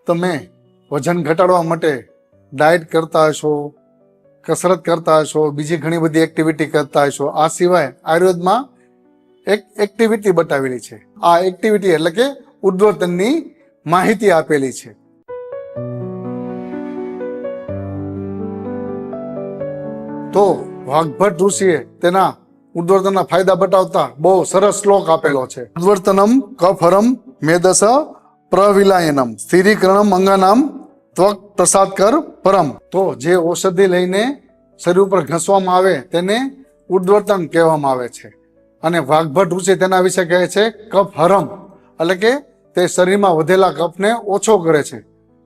તમે વજન ઘટાડવા માટે ડાયટ કરતા હશો, કસરત કરતા હશો, બીજી ઘણી બધી એક્ટિવિટી કરતા હશો. આ સિવાય આયુર્વેદમાં એક એક્ટિવિટી બતાવેલી છે. આ એક્ટિવિટી એટલે કે ઉદ્વર્તનની માહિતી આપેલી છે. તો વાઘભટ્ટ ઋષિએ તેના ઉદ્વર્તનના ફાયદા બતાવતા બહુ સરસ શ્લોક આપેલો છે. ઉદ્વર્તનમ કફહરમ મેદસ પ્રવિલાયનમ સ્થિરીકરણમ અંગાનામ ત્વક પ્રસાદકર પરમ. તો જે ઔષધિ લઈને શરીર ઉપર ઘસવામાં આવે તેને ઉદ્વર્તન કહેવામાં આવે છે. અને વાઘભટ્ટ ઋષિ તેના વિશે કહે છે કફહરમ એટલે કે તે શરીરમાં વધેલા કફને ઓછો કરે છે.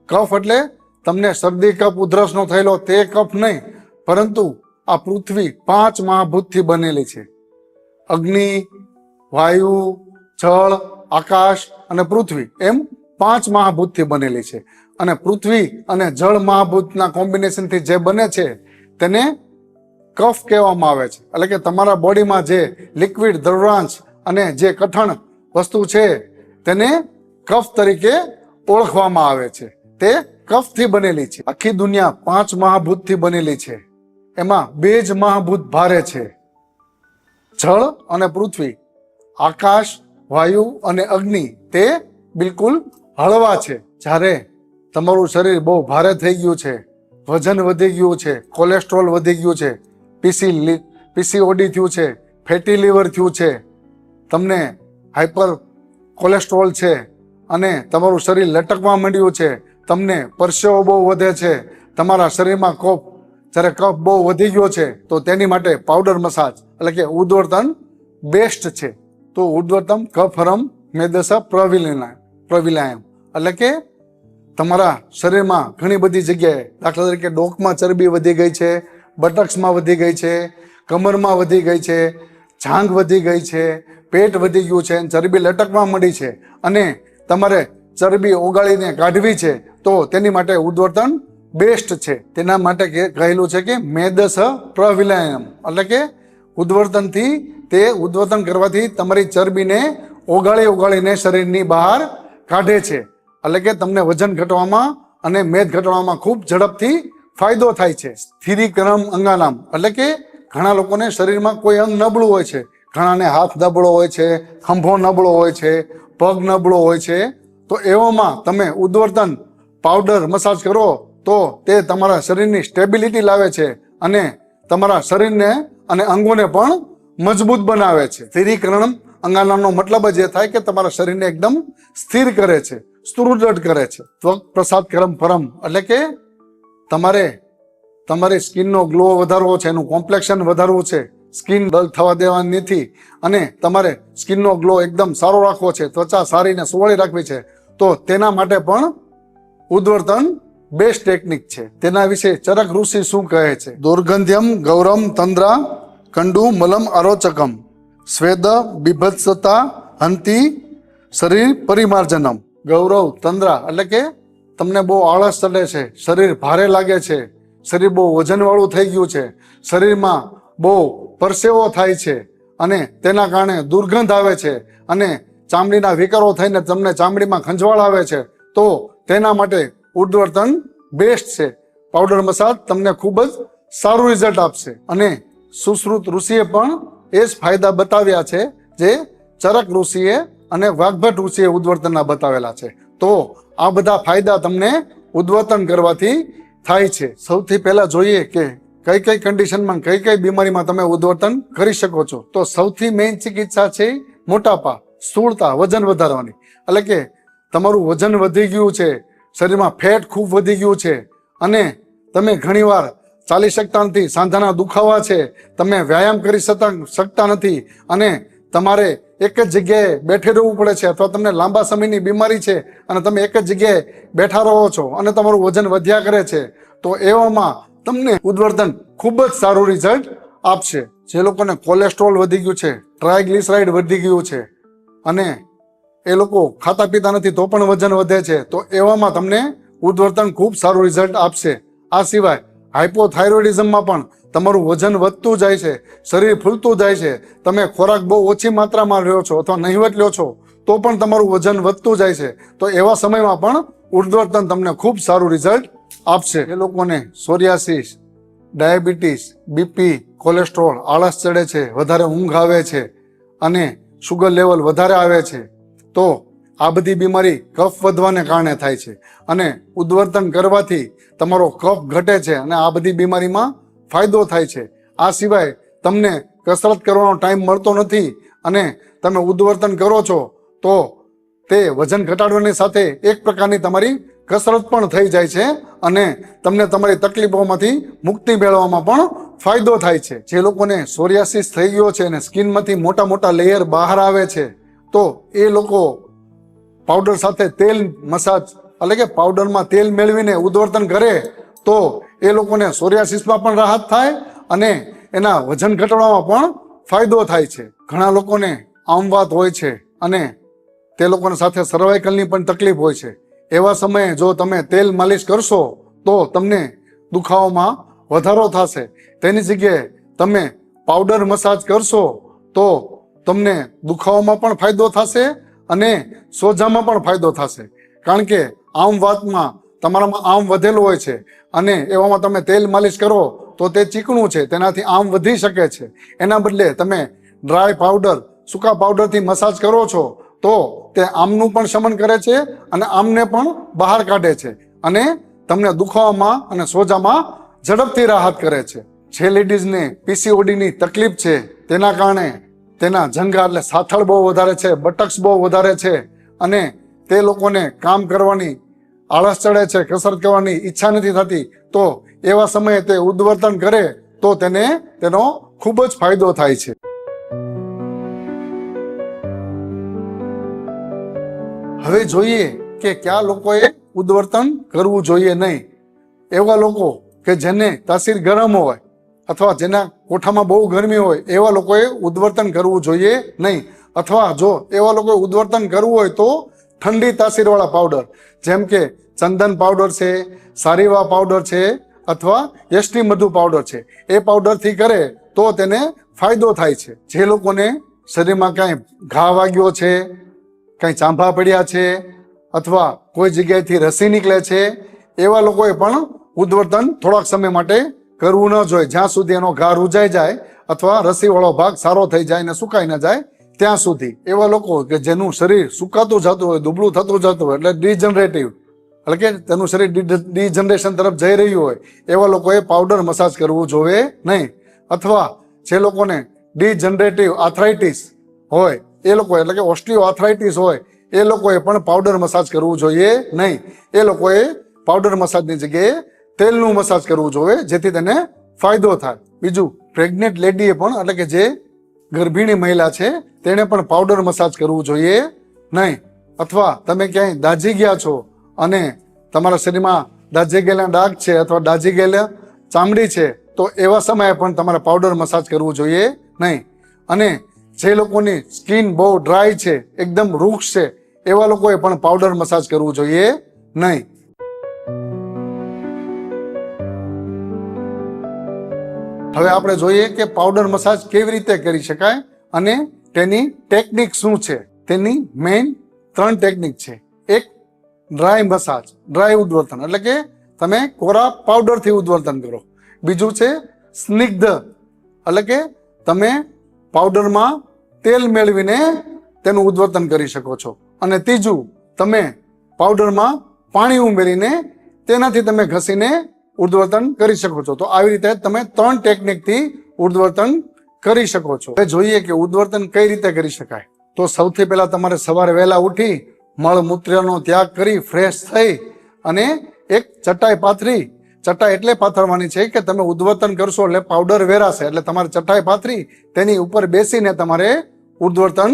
કફ એટલે તમને શરદી કફ ઉધરસનો થયેલો તે કફ નહીં, પરંતુ આ પૃથ્વી 5 મહાભૂતથી બનેલી છે. અગ્નિ, વાયુ, જળ, આકાશ અને પૃથ્વી એમ 5 મહાભૂતથી બનેલી છે. અને પૃથ્વી અને જળ મહાભૂતના કોમ્બિનેશનથી જે બને છે તેને કફ કહેવામાં આવે છે. એટલે કે તમારા બોડીમાં જે લિક્વિડ દ્રવ્યાંશ અને જે કઠણ વસ્તુ છે તેને કફ તરીકે ઓળખવામાં આવે છે. તે કફથી બનેલી છે. આખી દુનિયા 5 મહાભૂતથી બનેલી છે. એમાં 2 જ મહાભૂત ભારે છે, જળ અને પૃથ્વી. આકાશ, વાયુ અને અગ્નિ તે બિલકુલ હળવા છે. જ્યારે તમારું શરીર બહુ ભારે થઈ ગયું છે, વજન વધી ગયું છે, કોલેસ્ટ્રોલ વધી ગયું છે, પીસીઓડી થયું છે, ફેટી લીવર થયું છે, તમને હાઇપર કોલેસ્ટ્રોલ છે અને તમારું શરીર લટકવા માંડ્યું છે, તમને પરસેવો બહુ વધે છે, તમારા શરીરમાં જ્યારે કફ બહુ વધી ગયો છે તો તેની માટે પાવડર મસાજ એટલે કે ઉદ્વર્તન બેસ્ટ છે. તો ઉદ્વર્તન કફહરમ મેદસ પ્રવિલાયમ એટલે કે તમારા શરીરમાં ઘણી બધી જગ્યાએ, દાખલા તરીકે ડોકમાં ચરબી વધી ગઈ છે, બટક્સમાં વધી ગઈ છે, કમરમાં વધી ગઈ છે, જાંઘ વધી ગઈ છે, પેટ વધી ગયું છે, ચરબી લટકવા માંડી છે અને તમારે ચરબી ઓગાળીને કાઢવી છે તો તેની માટે ઉદ્વર્તન બેસ્ટ છે. તેના માટે કહેલું છે કે મેદસ પ્રવિલાયનમ એટલે કે ઉદ્વર્તનથી તે ઉદ્વર્તન કરવાથી તમારી ચરબીને ઓગાળીને શરીરની બહાર કાઢે છે. એટલે કે તમને વજન ઘટવામાં અને મેદ ઘટાડવામાં ખૂબ ઝડપથી ફાયદો થાય છે. સ્થિરીકરણમ અંગાનામ એટલે કે ઘણા લોકોને શરીરમાં કોઈ અંગ નબળું હોય છે. ઘણાને હાથ નબળો હોય છે, ખંભો નબળો હોય છે, પગ નબળો હોય છે. તો એવામાં તમે ઉદ્વર્તન પાવડર મસાજ કરો તો તે તમારા શરીરની સ્ટેબિલિટી લાવે છે અને તમારા શરીરને અને અંગોને પણ મજબૂત બનાવે છે. સ્થિરીકરણમ અંગાનામનો મતલબ જ એ થાય કે તમારા શરીરને એકદમ સ્થિર કરે છે, સુદૃઢ કરે છે. ત્વક પ્રસાદકરમ પરમ એટલે કે તમારે તમારી સ્કિનનો ગ્લો વધારવો છે, એનું કોમ્પ્લેક્શન વધારવું છે, સ્કિન ડલ થવા દેવાની નથી અને તમારે સ્કિનનો ગ્લો એકદમ સારો રાખવો છે, ત્વચા સારીને સુવાળી રાખવી છે, તો તેના માટે પણ ઉદ્વર્તન બેસ્ટ ટેકનિક છે. તેના વિશે ચરક ઋષિ શું કહે છે? દુર્ગંધ્યમ ગૌરમ તંદ્રા કંડુ મલમ આરોચકમ સ્વેદ બીભત્સતા હંતી શરીર પરિમાર્જનમ. ગૌરવ તંદ્રા એટલે કે તમને બહુ આળસ ચડે છે, શરીર ભારે લાગે છે, શરીર બહુ વજનવાળું થઈ ગયું છે, શરીરમાં બહુ પરસેવો થાય છે અને તેના કારણે દુર્ગંધ આવે છે અને ચામડીના વિકારો થઈને તમને ચામડીમાં ખંજવાળ આવે છે, તો તેના માટે ઉદ્વર્તન બેસ્ટ છે. પાવડર મસાજ તમને ખૂબ જ સારું રિઝલ્ટ આપશે. અને સુશ્રુત ઋષિએ પણ એ જ ફાયદા બતાવ્યા છે જે ચરક ઋષિએ અને વાઘભટ્ટ ઋષિએ ઉદ્વર્તનના બતાવેલા છે. તો આ બધા ફાયદા તમને ઉદ્વર્તન કરવાથી થાય છે. સૌથી પહેલા જોઈએ કે કઈ કઈ કન્ડિશનમાં, કઈ કઈ બીમારીમાં તમે ઉદ્વર્તન કરી શકો છો. તો સૌથી મેઇન ચિકિત્સા છે મોટાપા, સ્થૂળતા, વજન વધારવાની. એટલે કે તમારું વજન વધી ગયું છે, શરીરમાં ફેટ ખૂબ વધી ગયું છે અને તમે ઘણીવાર ચાલી શકતા નથી, સાંધાના દુખાવા છે, તમે વ્યાયામ કરી શકતા નથી અને તમારે એક જ જગ્યાએ બેઠે રહેવું પડે છે અથવા તમને લાંબા સમયની બીમારી છે અને તમે એક જ જગ્યાએ બેઠા રહો છો અને તમારું વજન વધ્યા કરે છે, તો એવામાં તમને ઉદ્વર્તન ખૂબ જ સારું રિઝલ્ટ આપશે. જે લોકોને કોલેસ્ટ્રોલ વધી ગયું છે, ટ્રાયગ્લિસરાઇડ વધી ગયું છે અને એ લોકો ખાતા પીતા નથી તો પણ વજન વધે છે, તો એવામાં તમને ઉદ્વર્તન ખૂબ સારું રિઝલ્ટ આપશે. આ સિવાય હાઇપોથાઇરોઇડિઝમમાં પણ તમારું વજન વધતું જાય છે, શરીર ફૂલતું જાય છે, તમે ખોરાક બહુ ઓછી માત્રામાં લ્યો છો અથવા નહિવત લ્યો છો તો પણ તમારું વજન વધતું જાય છે, તો એવા સમયમાં પણ ઉર્ધ્વતન તમને ખૂબ સારું રિઝલ્ટ આપશે. એ લોકોને સોરિયાસિસ, ડાયાબિટીસ, બીપી, કોલેસ્ટ્રોલ, આળસ ચડે છે, વધારે ઊંઘ આવે છે અને શુગર લેવલ વધારે આવે છે, તો આ બધી બીમારી કફ વધવાને કારણે થાય છે. અને ઉદ્વર્તન કરવાથી તમારો કફ ઘટે છે અને આ બધી બીમારીમાં ફાયદો થાય છે. આ સિવાય તમને કસરત કરવાનો ટાઈમ મળતો નથી અને તમે ઉદ્વર્તન કરો છો તો તે વજન ઘટાડવાની સાથે એક પ્રકારની તમારી કસરત પણ થઈ જાય છે અને તમને તમારી તકલીફોમાંથી મુક્તિ મેળવવામાં પણ ફાયદો થાય છે. જે લોકોને સોરિયાસિસ થઈ ગયો છે અને સ્કિનમાંથી મોટા મોટા લેયર બહાર આવે છે, તો એ લોકો પાવડર સાથે તેલ મસાજ એટલે કે પાવડરમાં તેલ મેળવીને ઉદ્વર્તન કરે તો એ લોકોને સોરિયાસિસમાં પણ રાહત થાય અને એના વજન ઘટાડવામાં પણ ફાયદો થાય છે. ઘણા લોકોને આમવાત હોય છે અને તે લોકોને સાથે સર્વાઇકલની પણ તકલીફ હોય છે. એવા સમયે જો તમે તેલ માલિશ કરશો તો તમને દુખાવામાં વધારો થશે. તેની જગ્યાએ તમે પાવડર મસાજ કરશો તો તમને દુખાવામાં પણ ફાયદો થશે અને સોજામાં પણ ફાયદો થશે. કારણ કે આમ વાતમાં તમારામાં આમ વધેલું હોય છે અને એવામાં તમે તેલ માલિશ કરો તો તે ચીકણું છે, તેનાથી આમ વધી શકે છે. એના બદલે તમે ડ્રાય પાવડર, સૂકા પાવડરથી મસાજ કરો છો તો તે આમનું પણ શમન કરે છે અને આમને પણ બહાર કાઢે છે અને તમને દુખાવામાં અને સોજામાં ઝડપથી રાહત કરે છે. જે લેડીઝને પીસીઓડીની તકલીફ છે તેના કારણે તેના જંઘા એટલે સાથળ બહુ વધારે છે, બટક્સ બહુ વધારે છે અને તે લોકોને કામ કરવાની આળસ ચડે છે, કસરત કરવાની ઈચ્છા નથી થતી, તો એવા સમયે તે ઉદ્વર્તન કરે તો તેનો ખૂબ જ ફાયદો થાય છે. હવે જોઈએ કે કયા લોકોએ ઉદ્વર્તન કરવું જોઈએ નહીં. એવા લોકો કે જેને તાસીર ગરમ હોય અથવા જેના કોઠામાં બહુ ગરમી હોય એવા લોકોએ ઉદ્વર્તન કરવું જોઈએ નહીં. અથવા જો એવા લોકોએ ઉદ્વર્તન કરવું હોય તો ઠંડી તાસીરવાળા પાવડર જેમ કે ચંદન પાવડર છે, સારીવા પાવડર છે અથવા યષ્ટી મધુ પાવડર છે, એ પાવડરથી કરે તો તેને ફાયદો થાય છે. જે લોકોને શરીરમાં કાંઈ ઘા વાગ્યો છે, કાંઈ ચાંભા પડ્યા છે અથવા કોઈ જગ્યાએથી રસી નીકળે છે, એવા લોકોએ પણ ઉદ્વર્તન થોડાક સમય માટે કરવું ન જોઈએ. જ્યાં સુધી એનો ઘા રૂજાઈ જાય અથવા રસીવાળો ભાગ સારો થઈ જાય અને સુકાઈ ન જાય ત્યાં સુધી. એવા લોકો કે જેનું શરીર સુકાતું જતું હોય, દુબળું થતું જતું હોય એટલે ડિજનરેટિવ એટલે કે તેનું શરીર ડિજનરેશન તરફ જઈ રહ્યું હોય એવા લોકોએ પાવડર મસાજ કરવું જોઈએ નહીં. અથવા જે લોકોને ડિજનરેટિવ આર્થરાઇટિસ હોય એ લોકો એટલે કે ઓસ્ટિયો આર્થરાઇટિસ હોય એ લોકોએ પણ પાવડર મસાજ કરવું જોઈએ નહીં. એ લોકોએ પાવડર મસાજની જગ્યાએ તેલનું મસાજ કરવું જોઈએ જેથી તેને ફાયદો થાય. બીજું, પ્રેગ્નેન્ટ લેડીએ પણ એટલે કે જે ગર્ભિણી મહિલા છે તેણે પણ પાવડર મસાજ કરવું જોઈએ નહીં. અથવા તમે ક્યાંય દાઝી ગયા છો અને તમારા શરીરમાં દાઝી ગયેલા ડાઘ છે અથવા દાઝી ગયેલા ચામડી છે તો એવા સમયે પણ તમારે પાવડર મસાજ કરવું જોઈએ નહીં. અને જે લોકોની સ્કિન બહુ ડ્રાય છે, એકદમ રૂક્ષ છે, એવા લોકોએ પણ પાવડર મસાજ કરવું જોઈએ નહીં. હવે આપણે જોઈએ કે પાવડર મસાજ કેવી રીતે કરી શકાય અને તેની ટેકનિક શું છે. તેની મેઇન 3 ટેકનિક છે. એક, ડ્રાય મસાજ, ડ્રાય ઉદ્વર્તન એટલે કે તમે કોરા પાવડરથી ઉદ્વર્તન કરો. બીજું છે સ્નિગ્ધ એટલે કે તમે પાવડરમાં તેલ મેળવીને તેનું ઉદ્વર્તન કરી શકો છો. અને ત્રીજું, તમે પાવડરમાં પાણી ઉમેરીને તેનાથી તમે ઘસીને ઉદ્વર્તન કરી શકો છો. તો આવી રીતે તમે 3 ટેકનિકથી ઉદ્વર્તન કરી શકો છો. હવે જોઈએ કે ઉદ્વર્તન કઈ રીતે કરી શકાય. તો સૌથી પહેલા તમારે સવારે વહેલા ઉઠી મળમૂત્રનો ત્યાગ કરી ફ્રેશ થઈ અને એક ચટાઈ પાથરી, ચટાઈ એટલે પાથરવાની છે કે તમે ઉદ્વર્તન કરશો એટલે પાવડર વેરાશે એટલે તમારે ચટાઈ પાથરી તેની ઉપર બેસીને તમારે ઉદ્વર્તન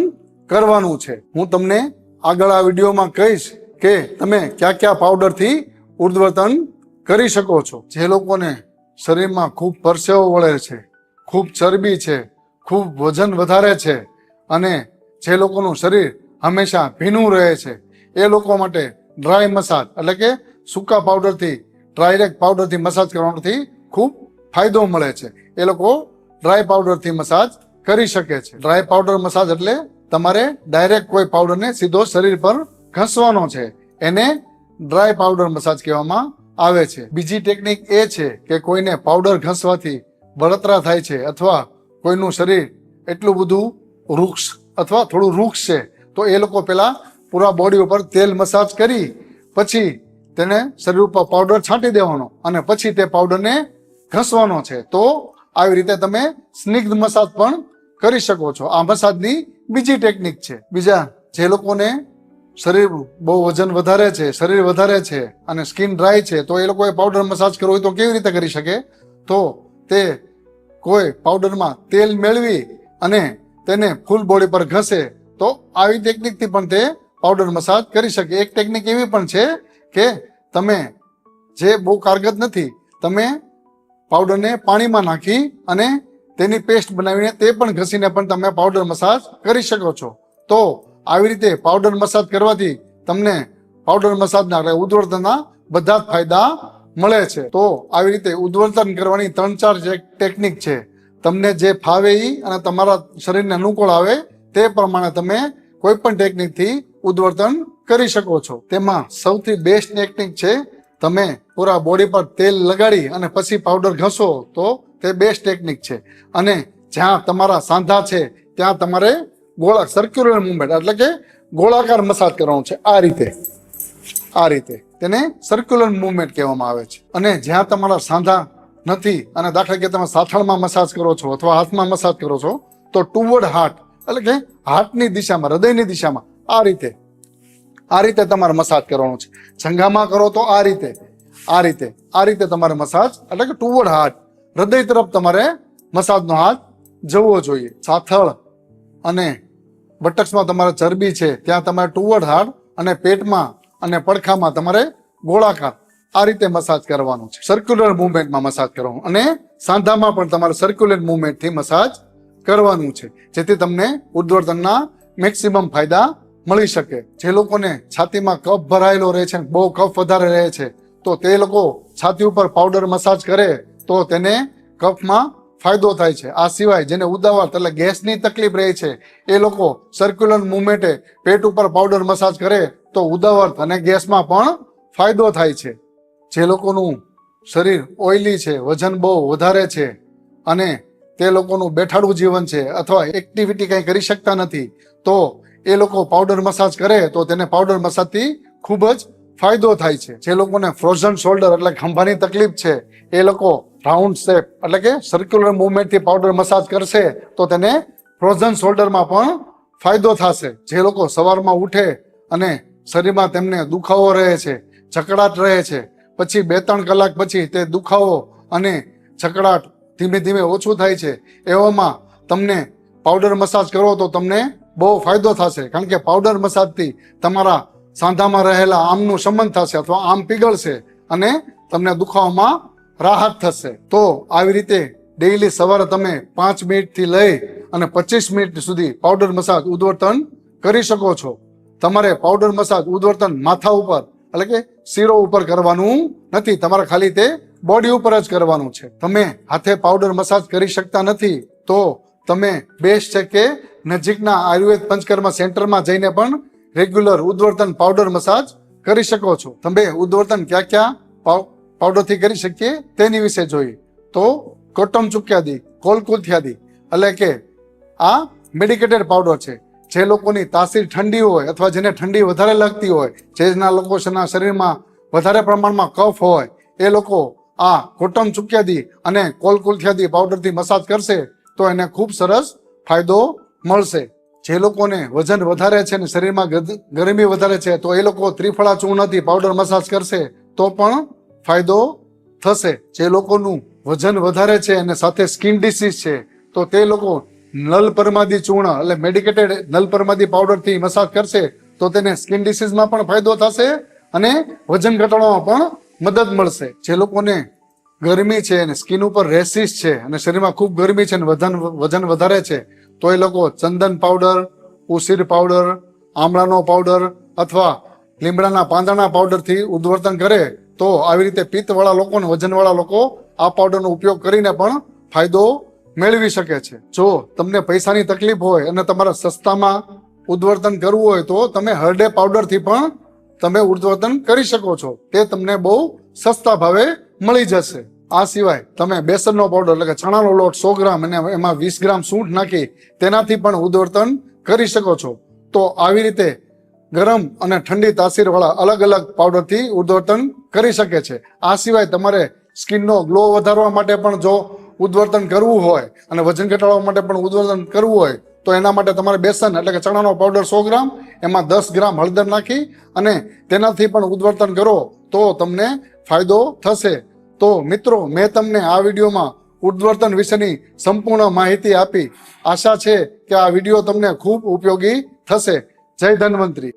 કરવાનું છે. હું તમને આગળ આ વિડીયોમાં કહીશ કે તમે કયા કયા પાવડરથી ઉદ્વર્તન કરી શકો છો. જે લોકોને શરીરમાં ખૂબ પરસેવો વળે છે, ખૂબ ચરબી છે, ખૂબ વજન વધારે છે અને જે લોકોનું શરીર હંમેશા ભીનું રહે છે એ લોકો માટે ડ્રાય મસાજ એટલે કે સૂકા પાવડરથી, ડાયરેક્ટ પાવડરથી મસાજ કરવાથી ખૂબ ફાયદો મળે છે. એ લોકો ડ્રાય પાવડરથી મસાજ કરી શકે છે. ડ્રાય પાવડર મસાજ એટલે તમારે ડાયરેક્ટ કોઈ પાવડરને સીધો શરીર પર ઘસવાનો છે. એને ડ્રાય પાવડર મસાજ કહેવામાં આવે છે. બીજી ટેકનિક એ છે કે કોઈને પાવડર ઘસવાથી બળતરા થાય છે અથવા કોઈનું શરીર એટલું બધું વૃક્ષ અથવા થોડું વૃક્ષ છે તો એ લોકો પેલા પૂરા બોડી ઉપર તેલ મસાજ કરી પછી તેને શરીર ઉપર પાવડર છાંટી દેવાનો અને પછી તે પાવડરને ઘસવાનો છે. તો આવી રીતે તમે સ્નિગ્ધ મસાજ પણ કરી શકો છો. આ મસાજની બીજી ટેકનિક છે. બીજા જે લોકોને શરીર બહુ વજન વધારે છે, શરીર વધારે છે અને સ્કિન ડ્રાય છે તો એ લોકોએ પાવડર મસાજ કરવો હોય તો કેવી રીતે કરી શકે? તો તે કોઈ પાવડરમાં તેલ મેળવી અને તેને ફૂલ બોડી પર ઘસે તો આવી ટેકનિકથી પણ તે પાવડર મસાજ કરી શકે. એક ટેકનિક એવી પણ છે કે તમે જે બહુ કારગત નથી, તમે પાવડરને પાણીમાં નાખી અને તેની પેસ્ટ બનાવીને તે પણ ઘસીને પણ તમે પાવડર મસાજ કરી શકો છો. તો આવી રીતે પાવડર મસાજ કરવાથી તમને પાવડર મસાજના એટલે ઉદ્વર્તનના બધા જ ફાયદા મળે છે. તો આવી રીતે ઉદ્વર્તન કરવાની 3-4 ટેકનિક છે. તમને જે ફાવે અને તમારા શરીરને અનુકૂળ આવે તે પ્રમાણે તમે કોઈ પણ ટેકનિકથી ઉદ્વર્તન કરી શકો છો. તેમાં સૌથી બેસ્ટ ટેકનિક છે તમે પૂરા બોડી પર તેલ લગાડી અને પછી પાવડર ઘસો તો તે બેસ્ટ ટેકનિક છે. અને જ્યાં તમારા સાંધા છે ત્યાં તમારે સર્ક્યુલર મુવમેન્ટ એટલે કે ગોળાકાર મસાજ કરવાનો છે. આ રીતે તેને સર્ક્યુલર મુવમેન્ટ કહેવામાં આવે છે. અને જ્યાં તમારા સાંધા નથી અને દાખલા કે તમે સાથળમાં મસાજ કરો છો અથવા હાથમાં મસાજ કરો છો તો ટુવર્ડ હાર્ટ એટલે કે હાર્ટની દિશામાં, હૃદયની દિશામાં આ રીતે તમારે મસાજ કરવાનો છે. જંઘામાં કરો તો આ રીતે તમારે મસાજ એટલે કે ટુવર્ડ હાર્ટ, હૃદય તરફ તમારે મસાજનો હાથ જવો જોઈએ. સાથળ અને બટક્સમાં તમારે ચરબી છે ત્યાં તમારે ટુવર્ડ હાર્ટ અને પેટમાં અને પડખામાં તમારે ગોળાકાર આ રીતે મસાજ કરવાનું છે. સર્ક્યુલર મુવમેન્ટમાં મસાજ કરવાનું અને સાંધામાં પણ તમારે સર્ક્યુલર મુવમેન્ટથી મસાજ કરવાનું છે જેથી તમને ઉદ્વર્તનના મેક્સિમમ ફાયદા મળી શકે. જે લોકોને છાતીમાં કફ ભરાયેલો રહે છે, બહુ કફ વધારે રહે છે તો તે લોકો છાતી ઉપર પાવડર મસાજ કરે તો તેને કફમાં ફાયદો થાય છે. આ સિવાય જેને ઉદાવર એટલે ગેસની તકલીફ રહે છે એ લોકો સર્ક્યુલર મુવમેન્ટે પેટ ઉપર પાવડર મસાજ કરે તો ઉદાવર અને ગેસમાં પણ ફાયદો થાય છે. જે લોકોનું શરીર ઓઇલી છે, વજન બહુ વધારે છે અને તે લોકોનું બેઠાડું જીવન છે અથવા એક્ટિવિટી કંઈ કરી શકતા નથી તો એ લોકો પાવડર મસાજ કરે તો તેને પાવડર મસાજથી ખૂબ જ ફાયદો થાય છે. જે લોકોને ફ્રોઝન શોલ્ડર એટલે ખંભાની તકલીફ છે એ લોકો રાઉન્ડ શેપ એટલે કે સર્ક્યુલર મુવમેન્ટથી પાવડર મસાજ કરશે તો તેને ફ્રોઝન શોલ્ડરમાં પણ ફાયદો થશે. જે લોકો સવારમાં ઉઠે અને શરીરમાં તેમને દુખાવો રહે છે, જકડાટ રહે છે, પછી 2-3 કલાક પછી તે દુખાવો અને જકડાટ ધીમે ધીમે ઓછું થાય છે, એવામાં તમને પાવડર મસાજ કરો તો તમને બહુ ફાયદો થશે. કારણ કે પાવડર મસાજથી તમારા સાંધામાં રહેલા આમનું શમન થશે અથવા આમ પીગળશે અને તમને દુખાવામાં રાહત થશે. તો આવી રીતે ડેઈલી સવારે તમે 5 મિનિટથી લઈ અને 25 મિનિટ સુધી પાવડર મસાજ ઉદ્વર્તન કરી શકો છો. તમારે પાવડર મસાજ ઉદ્વર્તન માથા ઉપર એટલે કે શિરો ઉપર કરવાનું નથી, તમારે ખાલી તે બોડી ઉપર જ કરવાનું છે. તમે હાથે પાવડર મસાજ કરી શકતા નથી તો તમે બેસ્ટ છે કે નજીકના આયુર્વેદ પંચકર્મ સેન્ટરમાં જઈને પણ રેગ્યુલર ઉદ્વર્તન પાવડર મસાજ કરી શકો છો. તમે ઉદ્વર્તન ક્યાં પાવડરથી કરી શકીએ તેની વિશે જોઈએ તો કોટમ ચુક્યાદી, કોલકુથિયાદી એટલે કે આ મેડિકેટેડ પાવડર છે. જે લોકોની તાસીર ઠંડી હોય અથવા જેને ઠંડી વધારે લાગતી હોય, જેના લોકોના શરીરમાં વધારે પ્રમાણમાં કફ હોય એ લોકો આ કોટમ ચુક્યાદી અને કોલકુથિયાદી પાવડરથી મસાજ કરશે તો એને ખૂબ સરસ ફાયદો મળશે. જે લોકોને વજન વધારે છે અને શરીરમાં ગરમી વધારે છે તો એ લોકો ત્રિફળા ચૂર્ણથી પાવડર મસાજ કરશે તો પણ ફાયદો થશે. જે લોકોનું વજન વધારે છે અને સાથે સ્કિન ડિસીઝ છે તો તે લોકો નલ પરમાદી ચૂર્ણ એટલે મેડિકેટેડ નલ પરમાદી પાવડરથી મસાજ કરશે તો તેને સ્કિન ડિસીઝમાં પણ ફાયદો થશે અને વજન ઘટાડવામાં પણ મદદ મળશે. જે લોકોને ગરમી છે અને સ્કિન ઉપર રેસિસ છે અને શરીરમાં ખૂબ ગરમી છે અને વજન વધારે છે તો એ લોકો ચંદન પાવડર, ઉસીર પાવડર, આમળાનો પાવડર અથવા લીમડાના પાંદડાના પાવડરથી ઉદ્વર્તન કરે તો આવી રીતે પિત્તવાળા લોકો અને વજનવાળા લોકો આ પાવડરનો ઉપયોગ કરીને પણ ફાયદો મેળવી શકે છે. જો તમને પૈસાની તકલીફ હોય અને તમારે સસ્તામાં ઉદ્વર્તન કરવું હોય તો તમે હરડે પાવડરથી પણ તમે ઉર્ધ્વર્તન કરી શકો છો. તે તમને બહુ સસ્તા ભાવે મળી જશે. આ સિવાય તમે બેસનનો પાવડર એટલે કે ચણાનો લોટ 100 ગ્રામ અને એમાં 20 ગ્રામ સૂંઠ નાખી તેનાથી પણ ઉર્ધ્વર્તન કરી શકો છો. તો આવી રીતે ગરમ અને ઠંડી તાસીરવાળા અલગ અલગ પાવડરથી ઉર્ધ્વર્તન કરી શકે છે. આ સિવાય તમારે સ્કિનનો ગ્લો વધારવા માટે પણ જો ઉર્ધ્વર્તન કરવું હોય અને વજન ઘટાડવા માટે પણ ઉર્ધ્વર્તન કરવું હોય તો એના માટે તમારે બેસન એટલે કે ચણાનો પાવડર 100 ગ્રામ એમાં 10 ગ્રામ હળદર નાખી અને તેનાથી પણ ઉર્ધ્વર્તન કરો તો તમને ફાયદો થશે. તો મિત્રો, મેં તમને આ વિડીયોમાં ઉર્ધ્વર્તન વિશેની સંપૂર્ણ માહિતી આપી. આશા છે કે આ વિડીયો તમને ખૂબ ઉપયોગી થશે. જય ધન્વંતરી.